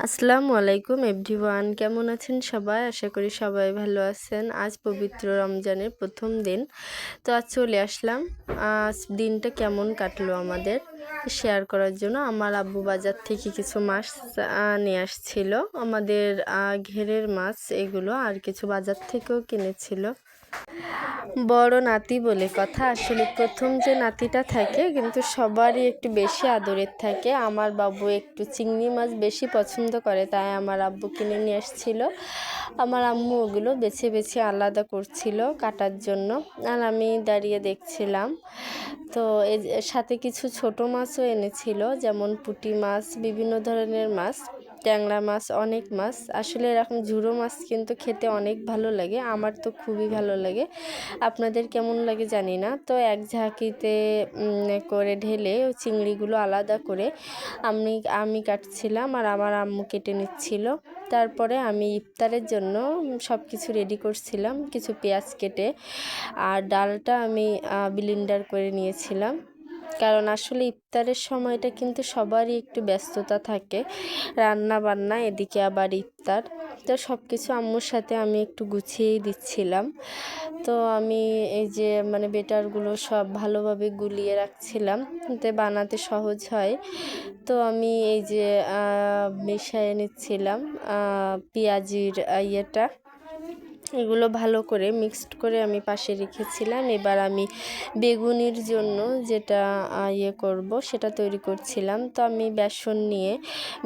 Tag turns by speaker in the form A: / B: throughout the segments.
A: আসসালামু আলাইকুম এভরিওয়ান, কেমন আছেন সবাই? আশা করি সবাই ভালো আছেন। আজ পবিত্র রমজানের প্রথম দিন, তো আজ চলে আসলাম আজ দিনটা কেমন কাটলো আমাদের শেয়ার করার জন্য। আমার আব্বু বাজার থেকে কিছু মাছ নিয়ে আসছিল, আমাদের ঘেরের মাছ এগুলো, আর কিছু বাজার থেকেও কিনেছিল। বড় নাতি বলে কথা, আসলে প্রথম যে নাতিটা থাকে কিন্তু সবারই একটু বেশি আদরের থাকে। আমার বাবু একটু চিংড়ি মাছ বেশি পছন্দ করে, তাই আমার আব্বু কিনে নিয়ে আসছিল। আমার আম্মু ওগুলো বেছে বেছে আলাদা করছিল কাটার জন্য, আর আমি দাঁড়িয়ে দেখছিলাম। তো এর সাথে কিছু ছোট মাছও এনেছিল, যেমন পুঁটি মাছ, বিভিন্ন ধরনের মাছ, ট্যাংরা মাছ, অনেক মাছ। আসলে এরকম ঝুড়ো মাছ কিন্তু খেতে অনেক ভালো লাগে, আমার তো খুবই ভালো লাগে। আপনাদের কেমন লাগে জানি না। তো এক ঝাঁকিতে করে ঢেলে ওই চিংড়িগুলো আলাদা করে আমি কাটছিলাম, আর আমার আম্মু কেটে নিচ্ছিল। তারপরে আমি ইফতারের জন্য সব কিছু রেডি করছিলাম, কিছু পেঁয়াজ কেটে, আর ডালটা আমি ব্লেন্ডার করে নিয়েছিলাম। কারণ আসলে ইফতারের সময়টা কিন্তু সবারই একটু ব্যস্ততা থাকে, রান্না বান্না, এদিকে আবার ইফতার। তো সব কিছু আম্মুর সাথে আমি একটু গুছিয়েই দিচ্ছিলাম। তো আমি এই যে বেটারগুলো সব ভালোভাবে গুলিয়ে রাখছিলাম যাতে বানাতে সহজ হয়। তো আমি এই যে মিশিয়ে নিচ্ছিলাম পেঁয়াজির ইয়েটা, এগুলো ভালো করে মিক্সড করে আমি পাশে রেখেছিলাম। এবার আমি বেগুনির জন্য যেটা করব সেটা তৈরি করছিলাম। তো আমি বেসন নিয়ে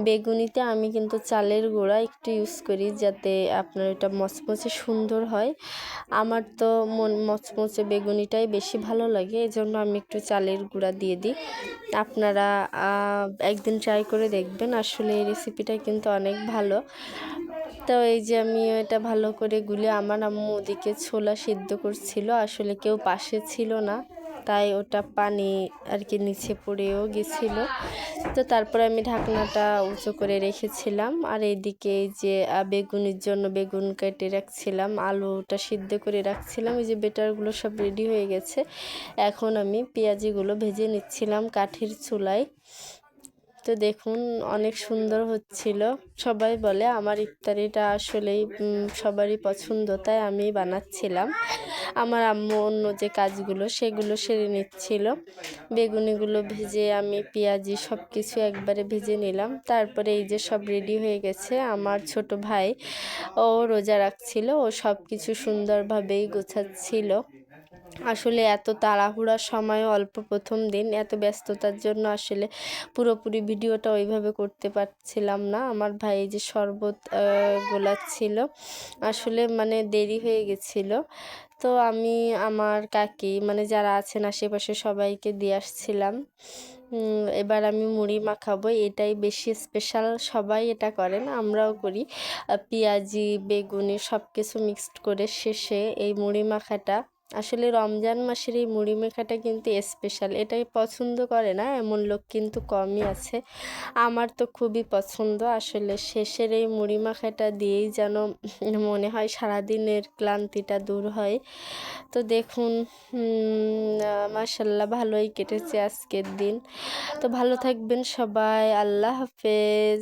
A: বেগুনিতে আমি কিন্তু চালের গুঁড়া একটু ইউজ করি, যাতে আপনার এটা মচমচে সুন্দর হয়। আমার তো মচমচে বেগুনিটাই বেশি ভালো লাগে, এজন্য আমি একটু চালের গুঁড়া দিয়ে দিই। আপনারা একদিন ট্রাই করে দেখবেন, আসলে এই রেসিপিটা কিন্তু অনেক ভালো। তো এই যে আমি এটা ভালো করে গুলে, আমার আম্মু ওদিকে ছোলা সিদ্ধ করছিল, আসলে কেউ পাশে ছিল না, তাই ওটা পানি আর কি নিচে পড়েও গেছিল। তো তারপরে আমি ঢাকনাটা উঁচু করে রেখেছিলাম, আর এইদিকে এই যে বেগুনের জন্য বেগুন কেটে রাখছিলাম, আলুটা সিদ্ধ করে রাখছিলাম। এই যে বেটারগুলো সব রেডি হয়ে গেছে, এখন আমি পেঁয়াজিগুলো ভেজে নিচ্ছিলাম কাঠের চুলায়। তো দেখুন অনেক সুন্দর হচ্ছিল। সবাই বলে আমার ইফতারিটা আসলেই সবারই পছন্দ, তাই আমি বানাচ্ছিলাম। আমার আম্মু অন্য যে কাজগুলো সেগুলো সেরে নিচ্ছিল। বেগুনিগুলো ভেজে আমি পেঁয়াজি সব কিছু একবারে ভেজে নিলাম। তারপরে এই যে সব রেডি হয়ে গেছে। আমার ছোট ভাই ও রোজা রাখছিল, ও সব কিছু সুন্দরভাবেই গোছাচ্ছিল। আসলে এত তাড়াহুড়ার সময়ও অল্প, প্রথম দিন এত ব্যস্ততার জন্য আসলে পুরোপুরি ভিডিওটা ওইভাবে করতে পারছিলাম না। আমার ভাই যে শরবত গোলাচ্ছিল, আসলে দেরি হয়ে গেছিলো। তো আমি আমার কাকি যারা আছেন আশেপাশে সবাইকে দিয়ে আসছিলাম। এবার আমি মুড়ি মাখাবো, এটাই বেশি স্পেশাল, সবাই এটা করেন, আমরাও করি। পেঁয়াজি বেগুনি সব কিছু মিক্সড করে শেষে এই মুড়ি মাখাটা, আসলে রমজান মাসের এই মুড়ি মাখাটা কিন্তু স্পেশাল। এটাই পছন্দ করে না এমন লোক কিন্তু কমই আছে, আমার তো খুবই পছন্দ। আসলে শেষের এই মুড়ি মাখাটা দিয়েই যেন মনে হয় সারাদিনের ক্লান্তিটা দূর হয়। তো দেখুন মাশাল্লাহ ভালোই কেটেছে আজকের দিন। তো ভালো থাকবেন সবাই, আল্লাহ হাফেজ।